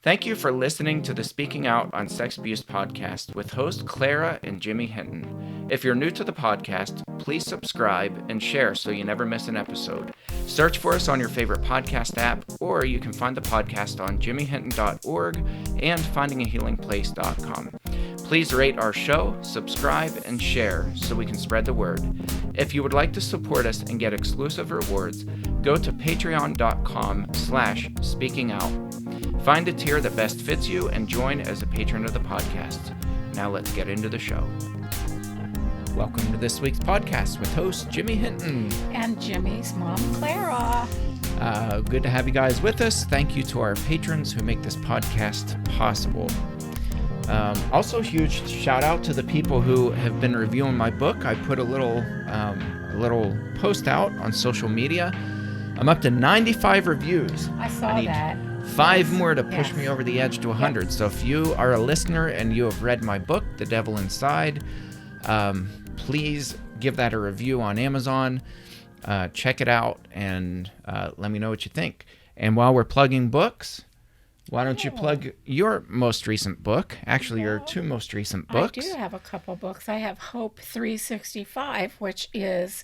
Thank you for listening to the Speaking Out on Sex Abuse podcast with host Clara and Jimmy Hinton. If you're new to the podcast, please subscribe and share so you never miss an episode. Search for us on your favorite podcast app, or you can find the podcast on jimmyhinton.org and findingahealingplace.com. Please rate our show, subscribe, and share so we can spread the word. If you would like to support us and get exclusive rewards, go to patreon.com/speakingout. Find a tier that best fits you and join as a patron of the podcast. Now let's get into the show. Welcome to this week's podcast with host Jimmy Hinton. And Jimmy's mom, Clara. Good to have you guys with us. Thank you to our patrons who make this podcast possible. Also, huge shout out to the people who have been reviewing my book. I put a little post out on social media. I'm up to 95 reviews. I saw that. 5 more to push me over the edge to 100. Yes. So if you are a listener and you have read my book, The Devil Inside, please give that a review on Amazon. Check it out and let me know what you think. And while we're plugging books, why don't you plug your most recent book? Actually, your 2 most recent books. I do have a couple books. I have Hope 365, which is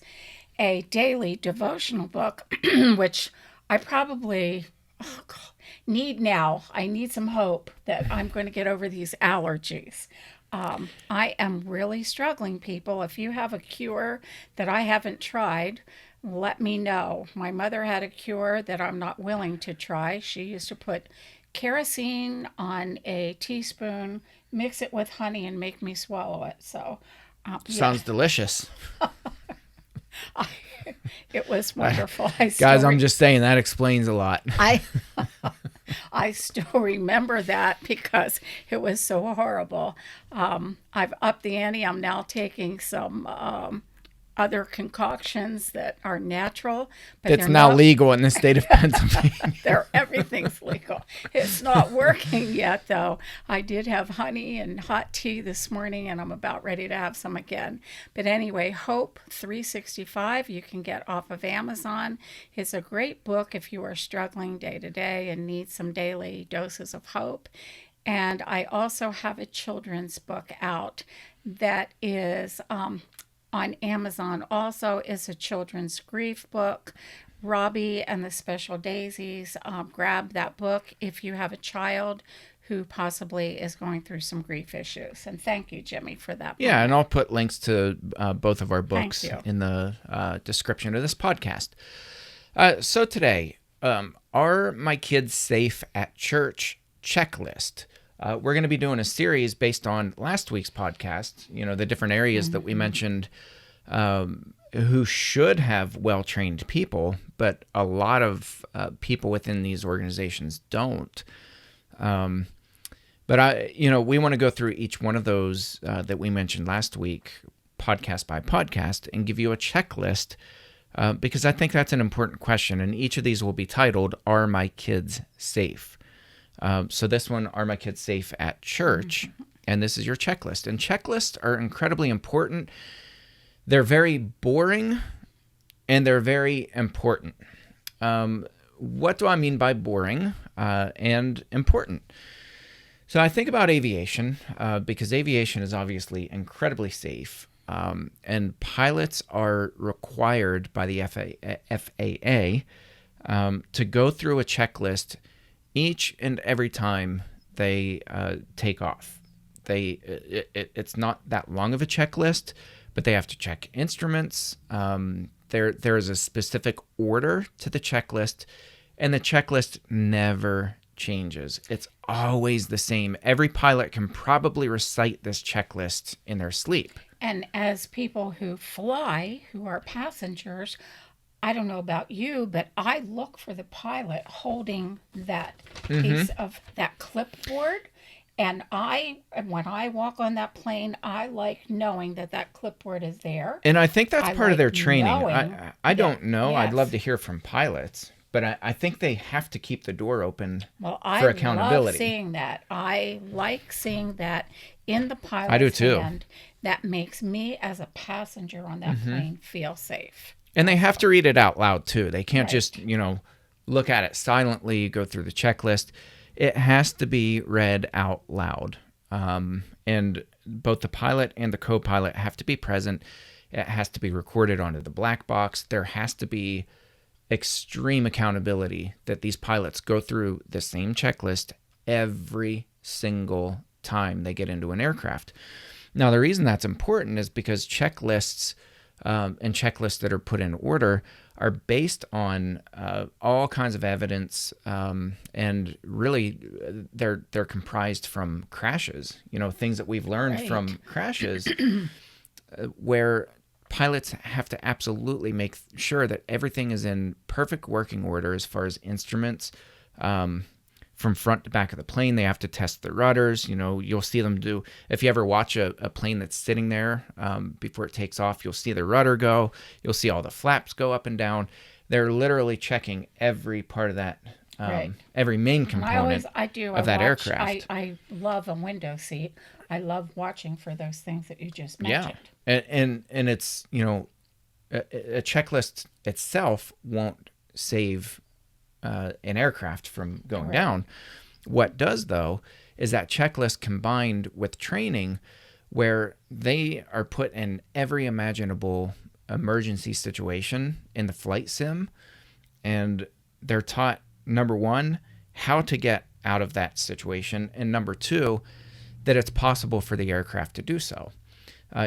a daily devotional book, which I probably need now. I need some hope that I'm going to get over these allergies. I am really struggling, people. If you have a cure that I haven't tried, let me know. My mother had a cure that I'm not willing to try. She used to put kerosene on a teaspoon, mix it with honey, and make me swallow it. So, sounds delicious. It was wonderful. I'm just saying that explains a lot. I still remember that because it was so horrible. I've upped the ante. I'm now taking some other concoctions that are natural. But it's now legal in the state of Pennsylvania. Everything's legal. It's not working yet, though. I did have honey and hot tea this morning, and I'm about ready to have some again. But anyway, Hope 365, you can get off of Amazon. It's a great book if you are struggling day to day and need some daily doses of hope. And I also have a children's book out that is on Amazon. Also is a children's grief book. Robbie and the Special Daisies. Grab that book if you have a child who possibly is going through some grief issues. And thank you, Jimmy, for that book. Yeah, and I'll put links to both of our books in the description of this podcast. So today, are my kids safe at church? Checklist. We're going to be doing a series based on last week's podcast, the different areas that we mentioned who should have well-trained people, but a lot of people within these organizations don't. But we want to go through each one of those that we mentioned last week, podcast by podcast, and give you a checklist because I think that's an important question. And each of these will be titled, Are My Kids Safe? So this one, Are My Kids Safe at Church? And this is your checklist. And checklists are incredibly important. They're very boring, and they're very important. What do I mean by boring and important? So I think about aviation, because aviation is obviously incredibly safe, and pilots are required by the FAA to go through a checklist each and every time they take off. It's not that long of a checklist, but they have to check instruments. There is a specific order to the checklist, and the checklist never changes. It's always the same. Every pilot can probably recite this checklist in their sleep. And as people who fly, who are passengers, I don't know about you, but I look for the pilot holding that piece of that clipboard. And when I walk on that plane, I like knowing that clipboard is there. And I think that's part of their training. I don't know. Yes. I'd love to hear from pilots, but I think they have to keep the door open for accountability. I love seeing that. I like seeing that in the pilot's I do too. hand. That makes me, as a passenger on that plane, feel safe. And they have to read it out loud too. They can't just, look at it silently, go through the checklist. It has to be read out loud. And both the pilot and the co-pilot have to be present. It has to be recorded onto the black box. There has to be extreme accountability that these pilots go through the same checklist every single time they get into an aircraft. Now, the reason that's important is because checklists and checklists that are put in order are based on all kinds of evidence, and really they're comprised from crashes, things that we've learned from crashes, where pilots have to absolutely make sure that everything is in perfect working order as far as instruments. From front to back of the plane, they have to test the rudders. You'll see them do, if you ever watch a plane that's sitting there before it takes off, you'll see the rudder go. You'll see all the flaps go up and down. They're literally checking every part of that, every main component of that aircraft. I love a window seat. I love watching for those things that you just mentioned. Yeah, and it's, a checklist itself won't save an aircraft from going down. What does, though, is that checklist combined with training where they are put in every imaginable emergency situation in the flight sim, and they're taught, number one, how to get out of that situation, and number two, that it's possible for the aircraft to do so.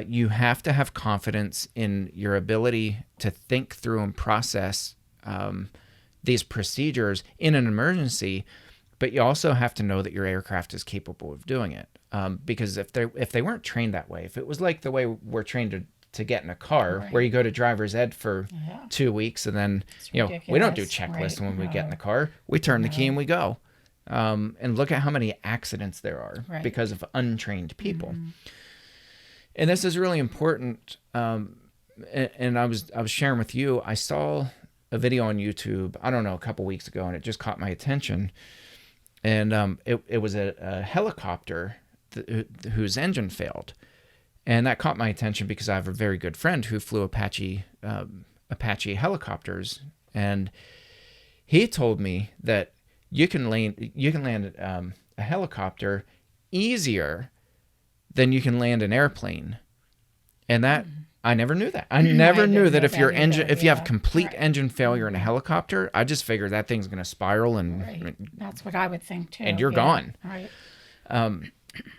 You have to have confidence in your ability to think through and process these procedures in an emergency, but you also have to know that your aircraft is capable of doing it. Because if they weren't trained that way, if it was like the way we're trained to get in a car, where you go to driver's ed for 2 weeks, and then we don't do checklists when we get in the car. We turn the key and we go. And look at how many accidents there are because of untrained people. Mm-hmm. And this is really important. And I was sharing with you, I saw a video on YouTube, I don't know, a couple weeks ago, and it just caught my attention. And it was a helicopter whose engine failed. And that caught my attention because I have a very good friend who flew Apache helicopters. And he told me that you can land a helicopter easier than you can land an airplane. And that I never knew that. I never knew that if you have complete engine failure in a helicopter, I just figured that thing's going to spiral and that's what I would think too. And you're gone. Right.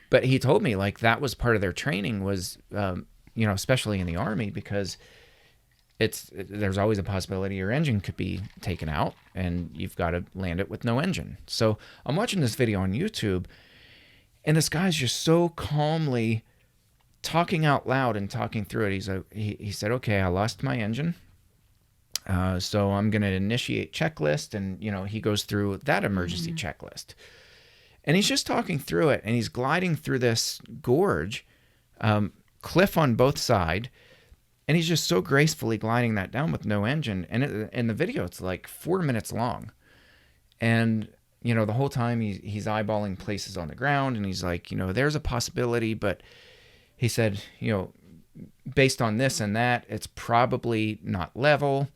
But he told me like that was part of their training was, especially in the Army, because there's always a possibility your engine could be taken out and you've got to land it with no engine. So I'm watching this video on YouTube, and this guy's just so calmly talking out loud and talking through it. He said, okay, I lost my engine. So I'm going to initiate checklist. And, he goes through that emergency checklist. And he's just talking through it, and he's gliding through this gorge, cliff on both sides. And he's just so gracefully gliding that down with no engine. And in the video, it's like 4 minutes long. And, the whole time he's eyeballing places on the ground, and he's like, there's a possibility, but he said, based on this and that, it's probably not level.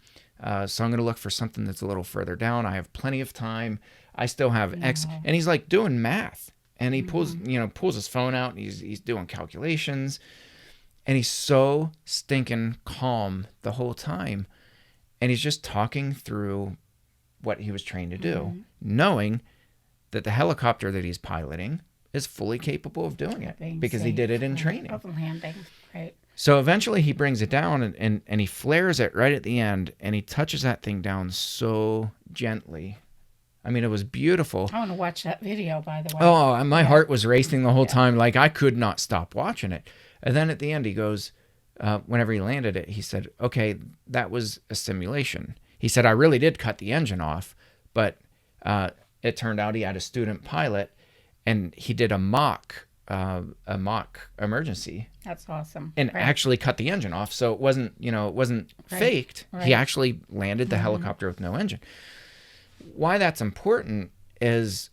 So I'm going to look for something that's a little further down. I have plenty of time. I still have X. And he's like doing math. And he pulls his phone out, and he's doing calculations. And he's so stinking calm the whole time. And he's just talking through what he was trained to do, knowing that the helicopter that he's piloting is fully capable of doing it because he did it in training. Of landing, right. So eventually he brings it down and he flares it right at the end, and he touches that thing down so gently. I mean, it was beautiful. I want to watch that video, by the way. Oh, my heart was racing the whole time. Like, I could not stop watching it. And then at the end, he goes, whenever he landed it, he said, okay, that was a simulation. He said, I really did cut the engine off, but it turned out he had a student pilot, and he did a mock emergency. That's awesome. And actually cut the engine off. So it wasn't faked. Right. He actually landed the helicopter with no engine. Why that's important is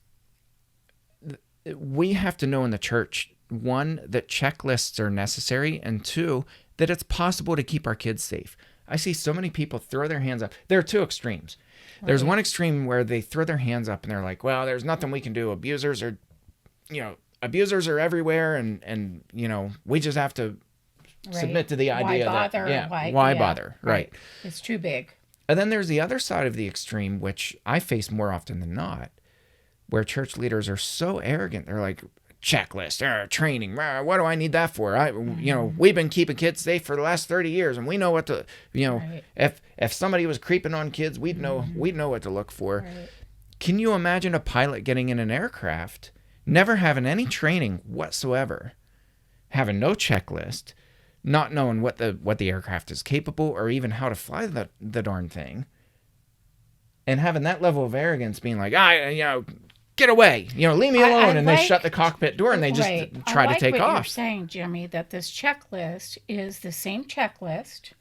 we have to know in the church, one, that checklists are necessary, and two, that it's possible to keep our kids safe. I see so many people throw their hands up. There are two extremes. There's one extreme where they throw their hands up and they're like, well, there's nothing we can do. Abusers are everywhere. And we just have to submit to the idea why bother? Right. It's too big. And then there's the other side of the extreme, which I face more often than not, where church leaders are so arrogant. They're like, checklist, training. What do I need that for? We've been keeping kids safe for the last 30 years, and we know what to, if somebody was creeping on kids, we'd know what to look for. Right. Can you imagine a pilot getting in an aircraft, never having any training whatsoever, having no checklist, not knowing what the aircraft is capable or even how to fly the darn thing, and having that level of arrogance, being like, get away, leave me alone, and they shut the cockpit door and they just try to take off. You're saying, Jimmy, that this checklist is the same checklist,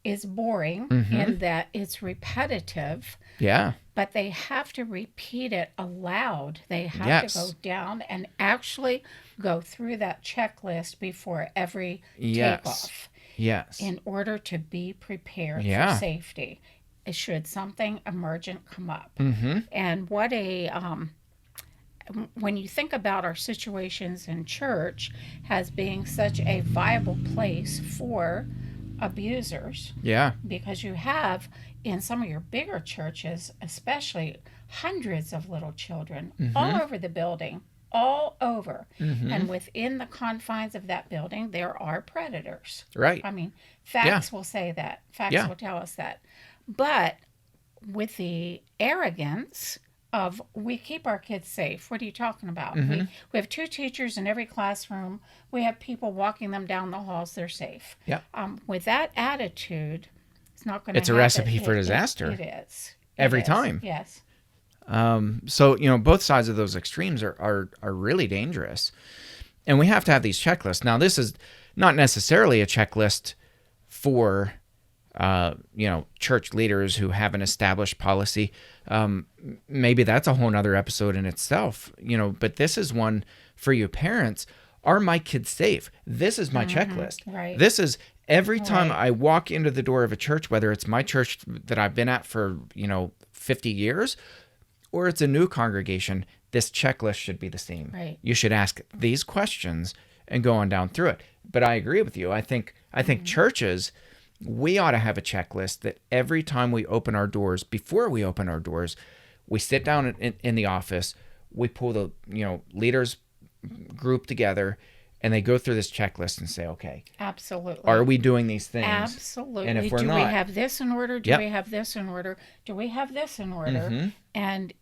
is boring in that it's repetitive. Yeah. But they have to repeat it aloud. They have to go down and actually go through that checklist before every takeoff. Yes. In order to be prepared for safety, should something emergent come up. And what when you think about our situations in church as being such a viable place for abusers, because you have in some of your bigger churches, especially, hundreds of little children all over the building, all over. And within the confines of that building, there are predators. Right. I mean, facts will say that. Facts will tell us that. But with the arrogance of, we keep our kids safe. What are you talking about? We have 2 teachers in every classroom. We have people walking them down the halls. They're safe. Yeah. With that attitude, it's not going to happen. It's a recipe for disaster. It is. Every time. Yes. So, both sides of those extremes are really dangerous. And we have to have these checklists. Now, this is not necessarily a checklist for church leaders who have an established policy. Maybe that's a whole nother episode in itself, but this is one for you parents. Are my kids safe? This is my checklist. Right. This is every time I walk into the door of a church, whether it's my church that I've been at for, 50 years, or it's a new congregation, this checklist should be the same. Right. You should ask these questions and go on down through it. But I agree with you. I think churches, we ought to have a checklist that every time we open our doors, before we open our doors, we sit down in the office, we pull the leaders group together, and they go through this checklist and say, okay, absolutely, are we doing these things? Absolutely. And if we're do not, we have this in order? Do we have this in order? Do we have this in order? And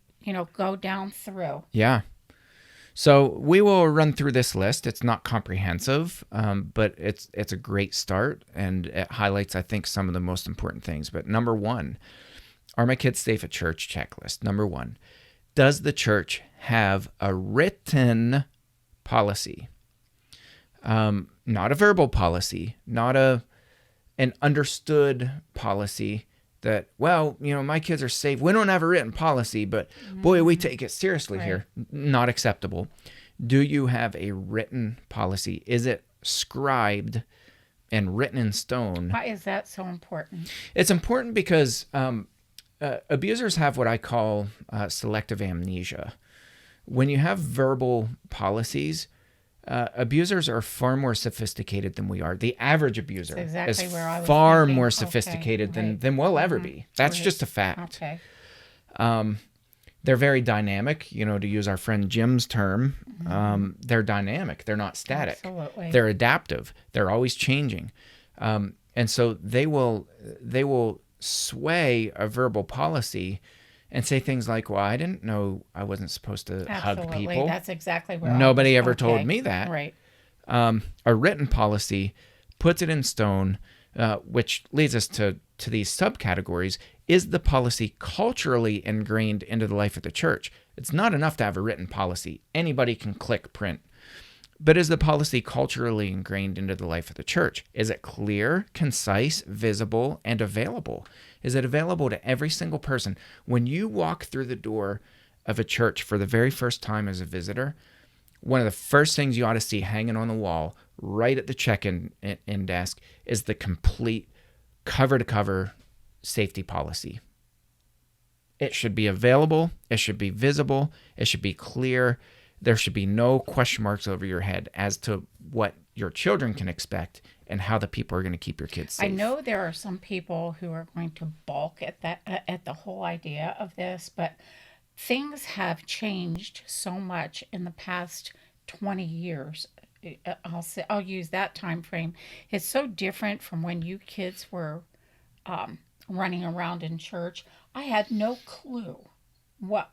go down through. Yeah. So we will run through this list. It's not comprehensive, but it's a great start, and it highlights, I think, some of the most important things. But number 1, are my kids safe at church? Checklist. Number 1, does the church have a written policy? Not a verbal policy, not an understood policy that, my kids are safe. We don't have a written policy, but boy, we take it seriously here. Not acceptable. Do you have a written policy? Is it scribed and written in stone? Why is that so important? It's important because abusers have what I call selective amnesia. When you have verbal policies, abusers are far more sophisticated than we are. The average abuser is far more sophisticated than we'll ever be. That's just a fact. Okay. They're very dynamic, to use our friend Jim's term. They're dynamic. They're not static. Absolutely. They're adaptive. They're always changing. And so they will sway a verbal policy and say things like, well, I didn't know I wasn't supposed to hug people. That's exactly where nobody ever told me that. Right. A written policy puts it in stone, which leads us to these subcategories. Is the policy culturally ingrained into the life of the church? It's not enough to have a written policy. Anybody can click print. But is the policy culturally ingrained into the life of the church? Is it clear, concise, visible, and available? Is it available to every single person? When you walk through the door of a church for the very first time as a visitor, one of the first things you ought to see hanging on the wall right at the check-in desk is the complete cover-to-cover safety policy. It should be available. It should be visible. It should be clear. There should be no question marks over your head as to what your children can expect and how the people are going to keep your kids safe. I know there are some people who are going to balk at that, at the whole idea of this, but things have changed so much in the past 20 years. I'll use that time frame. It's so different from when you kids were running around in church. I had no clue what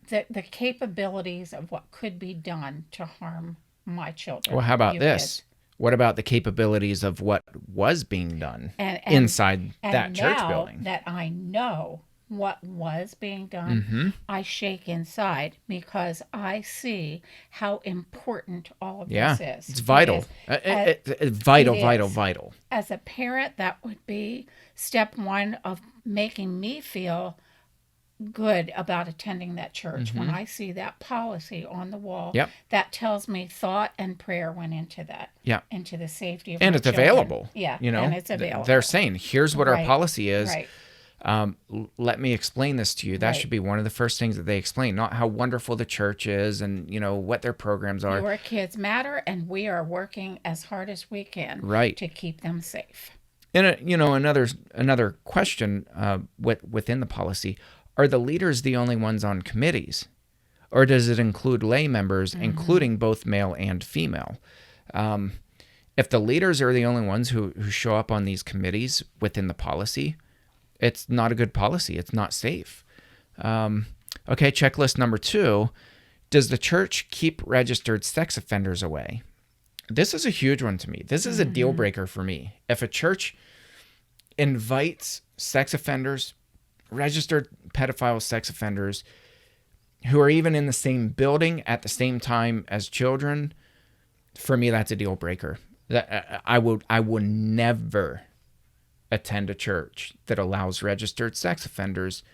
the capabilities of what could be done to harm my children. Well, how about this? Kids. What about the capabilities of what was being done inside that church building? That I know what was being done, I shake inside because I see how important all of this is. It's vital. It's vital. As a parent, that would be step one of making me feel good about attending that church. When I see that policy on the wall, that tells me thought and prayer went into that, into the safety of my children. Available. And it's available. They're saying, here's what our policy is. Let me explain this to you. That should be one of the first things that they explain, not how wonderful the church is and, what their programs are. Your kids matter, and we are working as hard as we can to keep them safe. And, another question within the policy, are the leaders the only ones on committees? Or does it include lay members, including both male and female? If the leaders are the only ones who show up on these committees within the policy, it's not a good policy. It's not safe. Okay, checklist number 2. Does the church keep registered sex offenders away? This is a huge one to me. This is a deal breaker for me. If a church invites sex offenders, registered pedophile sex offenders, who are even in the same building at the same time as children, for me, that's a deal breaker. I would never attend a church that allows registered sex offenders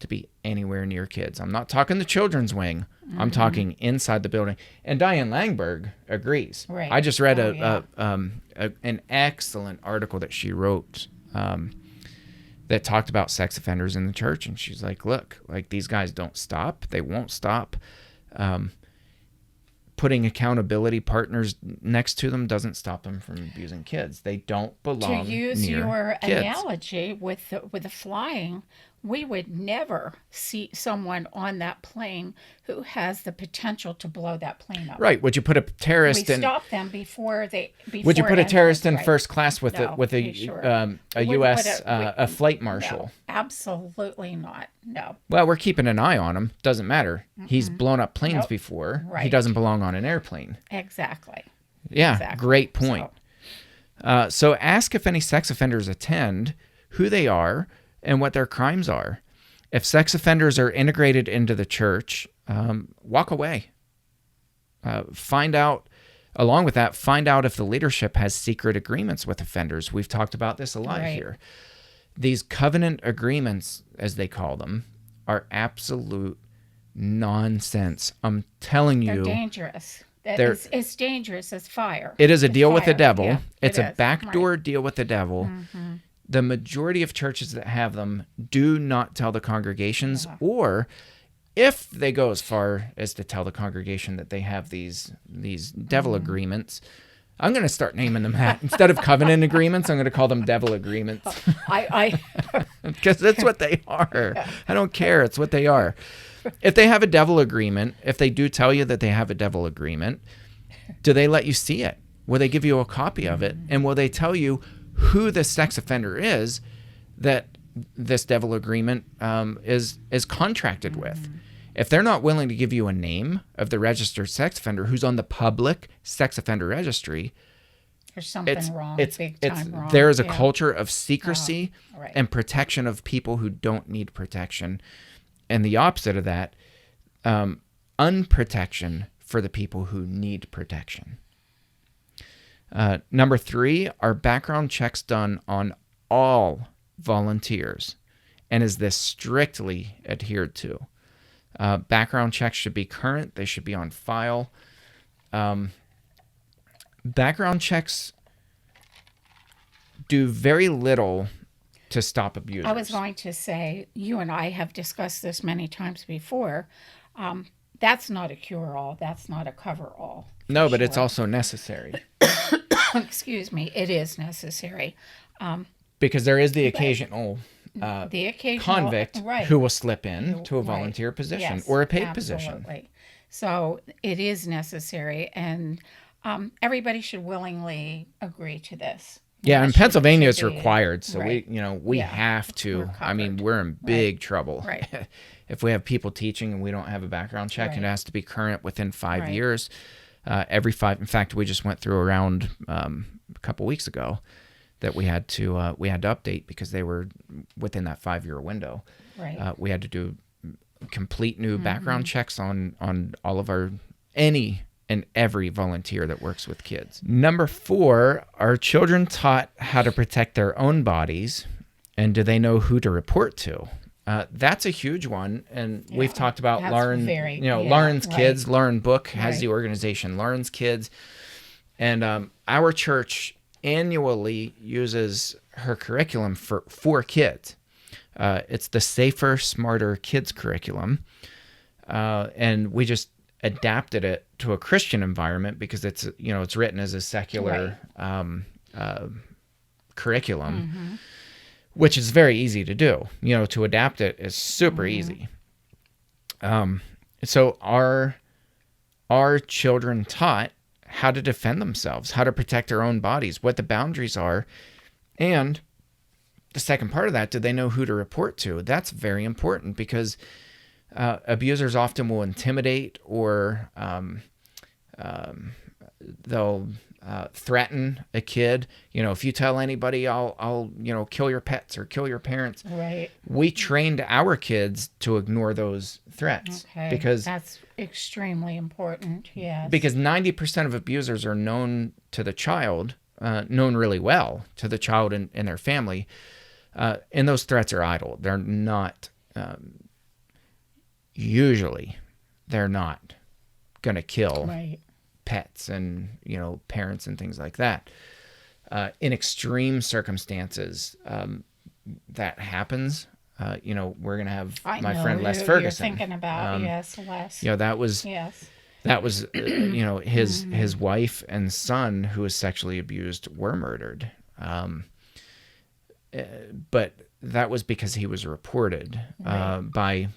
to be anywhere near kids. I'm not talking the children's wing. I'm talking inside the building. And Diane Langberg agrees. Right. I just read an excellent article that she wrote that talked about sex offenders in the church. And she's like, look, these guys don't stop. They won't stop. Putting accountability partners next to them doesn't stop them from abusing kids. They don't belong to use near your kids. Analogy with the flying, we would never see someone on that plane who has the potential to blow that plane up. Right. Would you put a terrorist in? We stop them before they. Would you put a terrorist in first class with a U.S. flight marshal? No, absolutely not. No. Well, we're keeping an eye on him. Doesn't matter. He's blown up planes before. Right. He doesn't belong on an airplane. Exactly. Yeah. Exactly. Great point. So ask if any sex offenders attend, who they are, and what their crimes are. If sex offenders are integrated into the church, walk away. Find out if the leadership has secret agreements with offenders. We've talked about this a lot here. These covenant agreements, as they call them, are absolute nonsense. I'm telling you. They're dangerous. It's dangerous as fire. It is a deal with the devil. Yeah, it's a backdoor deal with the devil. The majority of churches that have them do not tell the congregations, or if they go as far as to tell the congregation that they have these devil agreements, I'm going to start naming them that. Instead of covenant agreements, I'm going to call them devil agreements. Because that's what they are. I don't care. It's what they are. If they have a devil agreement, if they do tell you that they have a devil agreement, do they let you see it? Will they give you a copy of it? And will they tell you who the sex offender is that this devil agreement is contracted with? If they're not willing to give you a name of the registered sex offender who's on the public sex offender registry, there's something wrong, big time wrong. There is a culture of secrecy and protection of people who don't need protection. And the opposite of that, unprotection for the people who need protection. Number 3, are background checks done on all volunteers? And is this strictly adhered to? Background checks should be current. They should be on file. Background checks do very little to stop abusers. I was going to say, you and I have discussed this many times before. That's not a cure-all. That's not a cover-all. No, but it's also necessary. Excuse me. It is necessary. Because there is the occasional convict who will slip in to a volunteer position or a paid position. So it is necessary, and everybody should willingly agree to this. Yeah, and Pennsylvania is required, so we have to. I mean, we're in big trouble. Right. If we have people teaching and we don't have a background check, and it has to be current within 5 years. Every 5. In fact, we just went through a round a couple weeks ago that we had to update because they were within that 5-year window. Right. We had to do complete new background checks on all of any and every volunteer that works with kids. Number 4, are children taught how to protect their own bodies, and do they know who to report to? That's a huge one, and we've talked about Lauren. Lauren's kids. Lauren Book has the organization Lauren's Kids, and our church annually uses her curriculum for kids. It's the Safer, Smarter Kids curriculum, and we just adapted it to a Christian environment because it's written as a secular curriculum. Which is very easy to do. To adapt it is super easy. So are children taught how to defend themselves, how to protect their own bodies, what the boundaries are? And the second part of that, do they know who to report to? That's very important because abusers often will intimidate or they'll threaten a kid. If you tell anybody, I'll kill your pets or kill your parents. Right. We trained our kids to ignore those threats because that's extremely important. Yes. Because 90% of abusers are known to the child, known really well to the child and their family, and those threats are idle. They're not. Usually, they're not gonna kill. Right. Pets and parents and things like that. In extreme circumstances, that happens. We're gonna have my friend Les Ferguson. You're thinking about Les. That was his wife and son who was sexually abused were murdered. But that was because he was reported by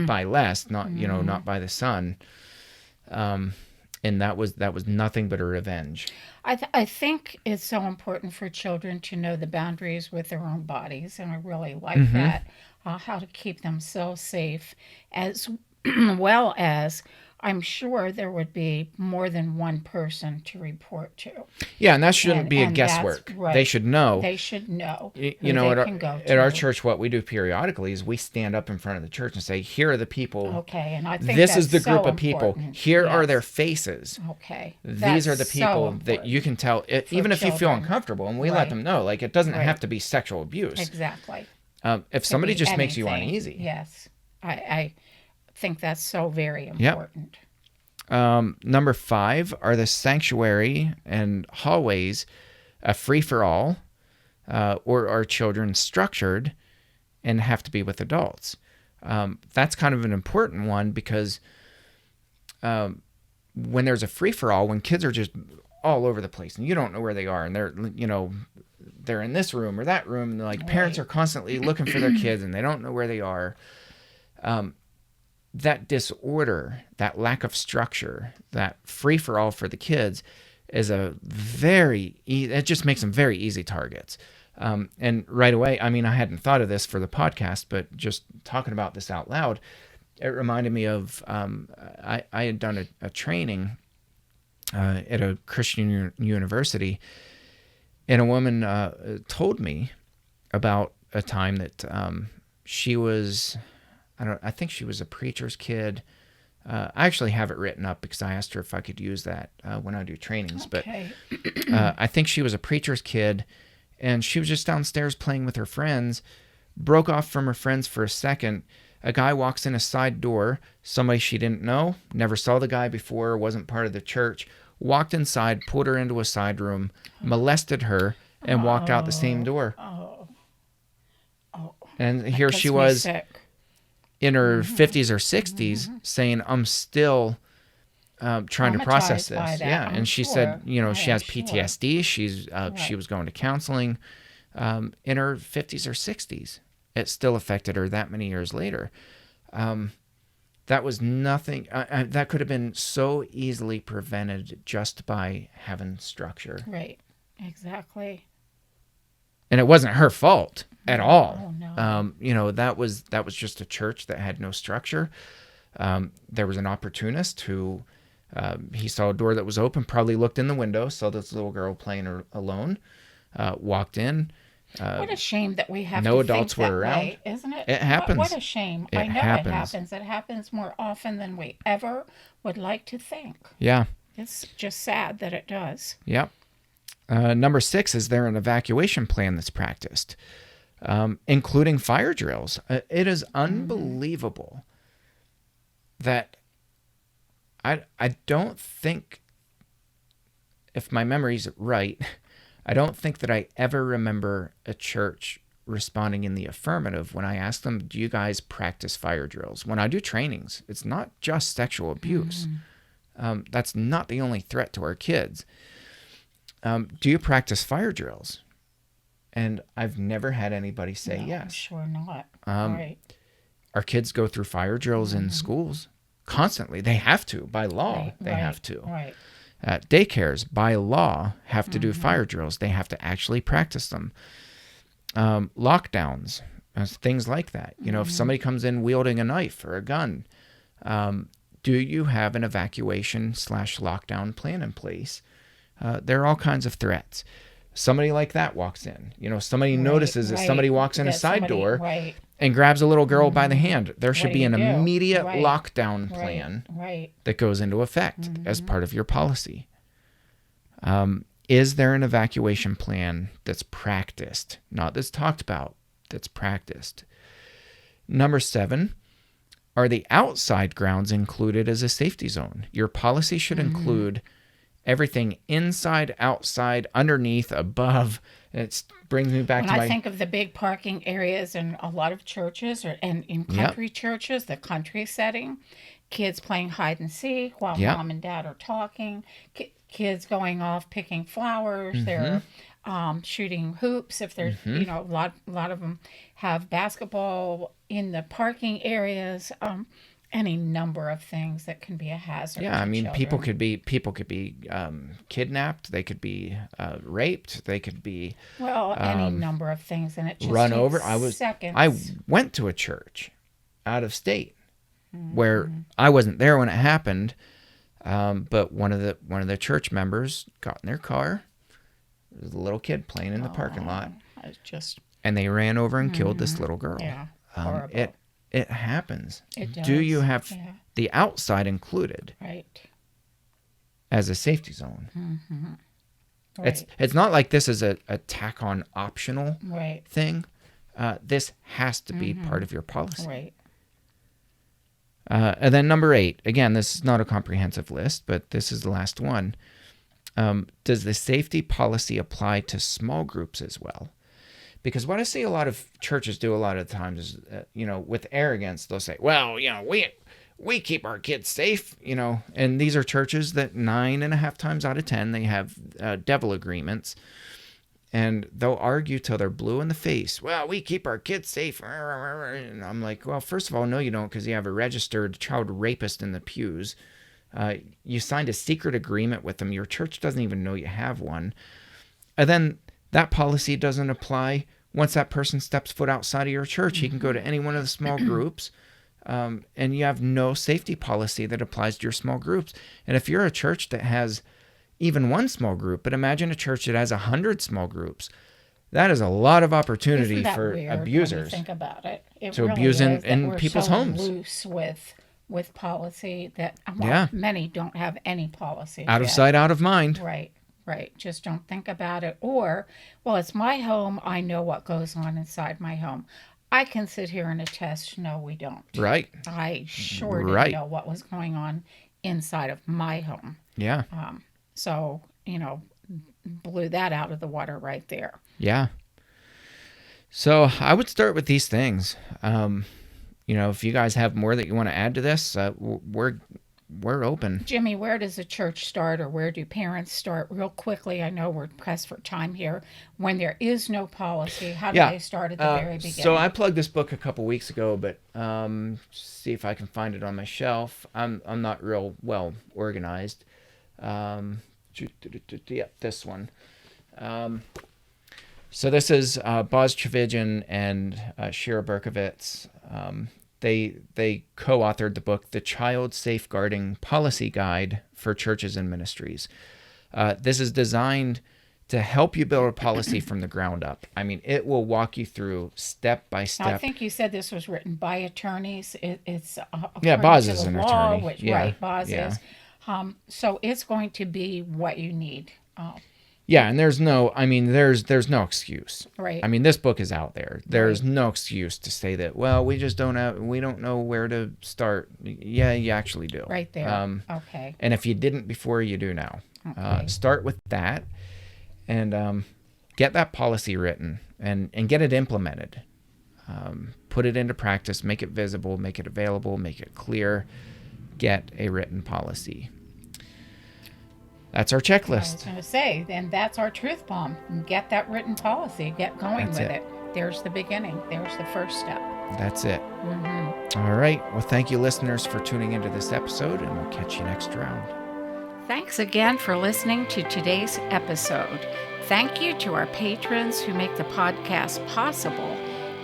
Les, not by the son. And that was nothing but a revenge. I think it's so important for children to know the boundaries with their own bodies, and I really like that, how to keep themselves safe, as well as I'm sure there would be more than one person to report to. Yeah, and that shouldn't be a guesswork. Right. They should know. They should know. At our church, what we do periodically is we stand up in front of the church and say, here are the people. Okay, and I think this is the group of people. Important. Here are their faces. Okay. These are the people that you can tell, even if you feel uncomfortable, and we let them know, it doesn't have to be sexual abuse. Exactly. If somebody just makes you uneasy. Yes. I think that's so very important. Number 5, are the sanctuary and hallways a free-for-all, or are children structured and have to be with adults? That's kind of an important one because when there's a free-for-all, when kids are just all over the place and you don't know where they are and they're in this room or that room, and parents are constantly looking for their kids and they don't know where they are. That disorder, that lack of structure, that free-for-all for the kids is it just makes them very easy targets. And right away, I hadn't thought of this for the podcast, but just talking about this out loud, it reminded me of, I had done a training at a Christian university, and a woman told me about a time that she was... I think she was a preacher's kid. I actually have it written up because I asked her if I could use that when I do trainings. Okay. But I think she was a preacher's kid, and she was just downstairs playing with her friends, broke off from her friends for a second. A guy walks in a side door, somebody she didn't know, never saw the guy before, wasn't part of the church, walked inside, pulled her into a side room, molested her, and walked out the same door. Oh. And here she was in her 50s or 60s saying, I'm still trying to process this. Yeah. And she said, she has PTSD. She was going to counseling in her 50s or 60s. It still affected her that many years later. That was nothing. That could have been so easily prevented just by having structure. Right. Exactly. And it wasn't her fault at all. Oh, no. That was just a church that had no structure. There was an opportunist who he saw a door that was open, probably looked in the window, saw this little girl playing alone, walked in. What a shame that we have no to adults think that were around. way, isn't it? It happens. What a shame. I know it happens. It happens more often than we ever would like to think. Yeah. It's just sad that it does. Yep. Number 6, is there an evacuation plan that's practiced, including fire drills? It is unbelievable that I don't think, if my memory's right, I don't think that I ever remember a church responding in the affirmative when I ask them, do you guys practice fire drills? When I do trainings, it's not just sexual abuse. That's not the only threat to our kids. Do you practice fire drills? And I've never had anybody say yes. I'm sure not. Right. Our kids go through fire drills in schools constantly. They have to, by law. They have to. Right. Daycares, by law, have to do fire drills. They have to actually practice them. Lockdowns, things like that. If somebody comes in wielding a knife or a gun, do you have an evacuation/lockdown plan in place? There are all kinds of threats. Somebody like that walks in. Somebody notices that somebody walks in a side door and grabs a little girl by the hand. There should be an immediate lockdown plan that goes into effect as part of your policy. Is there an evacuation plan that's practiced? Not that's talked about, that's practiced. Number 7, are the outside grounds included as a safety zone? Your policy should include everything inside, outside, underneath, above. It brings me back when I think of the big parking areas in a lot of churches and in country churches, the country setting, kids playing hide and seek while mom and dad are talking, kids going off picking flowers, they're shooting hoops. If there's, a lot of them have basketball in the parking areas. Any number of things that can be a hazard. Yeah, I mean, children. people could be kidnapped. They could be raped. They could be any number of things, and it just run over. Seconds. I went to a church out of state where I wasn't there when it happened, but one of the church members got in their car. There was a little kid playing in the parking lot, and they ran over and killed this little girl. Yeah, horrible. It happens. It does. Do you have the outside included as a safety zone? Right. It's not like this is a tack-on optional thing. This has to be part of your policy. Right. And then number 8, again, this is not a comprehensive list, but this is the last one. Does the safety policy apply to small groups as well? Because what I see a lot of churches do a lot of times is, with arrogance, they'll say, well, we keep our kids safe, and these are churches that 9.5 times out of 10, they have devil agreements, and they'll argue till they're blue in the face. Well, we keep our kids safe. And I'm like, well, first of all, no, you don't, because you have a registered child rapist in the pews. You signed a secret agreement with them. Your church doesn't even know you have one. And then that policy doesn't apply once that person steps foot outside of your church. He can go to any one of the small groups, and you have no safety policy that applies to your small groups. And if you're a church that has even one small group, but imagine a church that has 100 small groups, that is a lot of opportunity for abusers. When you think about it, to really abuse in people's homes. Loose with policy that many don't have any policy. Out of sight, out of mind. Right. Just don't think about it. Or, well, it's my home. I know what goes on inside my home. I can sit here and attest, no, we don't. Right. I sure didn't know what was going on inside of my home. Yeah. So, blew that out of the water right there. Yeah. So I would start with these things. If you guys have more that you want to add to this, we're open. Jimmy, where does the church start, or where do parents start? Real quickly, I know we're pressed for time here. When there is no policy, how do they start at the very beginning? So I plugged this book a couple weeks ago, but see if I can find it on my shelf. I'm not real well organized. This one. So this is Boz Trevijan and Shira Berkovitz. They co-authored the book, The Child Safeguarding Policy Guide for Churches and Ministries. This is designed to help you build a policy from the ground up. I mean, it will walk you through step by step. Now, I think you said this was written by attorneys. It's Boz is an attorney. Right, Boz is. So it's going to be what you need. And there's no excuse. Right. I mean, this book is out there. There's no excuse to say that, well, we don't know where to start. Yeah, you actually do. Right there. Okay. And if you didn't before, you do now. Okay. Start with that and get that policy written and get it implemented. Put it into practice, make it visible, make it available, make it clear. Get a written policy. That's our checklist. I was going to say, then that's our truth bomb. Get that written policy. Get going with it. There's the beginning. There's the first step. That's it. Mm-hmm. All right. Well, thank you, listeners, for tuning into this episode, and we'll catch you next round. Thanks again for listening to today's episode. Thank you to our patrons who make the podcast possible.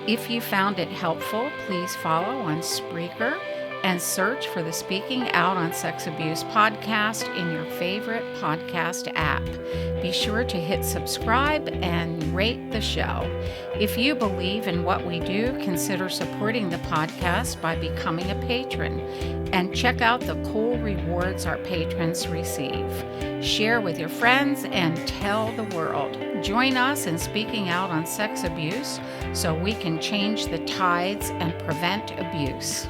If you found it helpful, please follow on Spreaker and search for the Speaking Out on Sex Abuse podcast in your favorite podcast app. Be sure to hit subscribe and rate the show. If you believe in what we do, consider supporting the podcast by becoming a patron and check out the cool rewards our patrons receive. Share with your friends and tell the world. Join us in speaking out on sex abuse so we can change the tides and prevent abuse.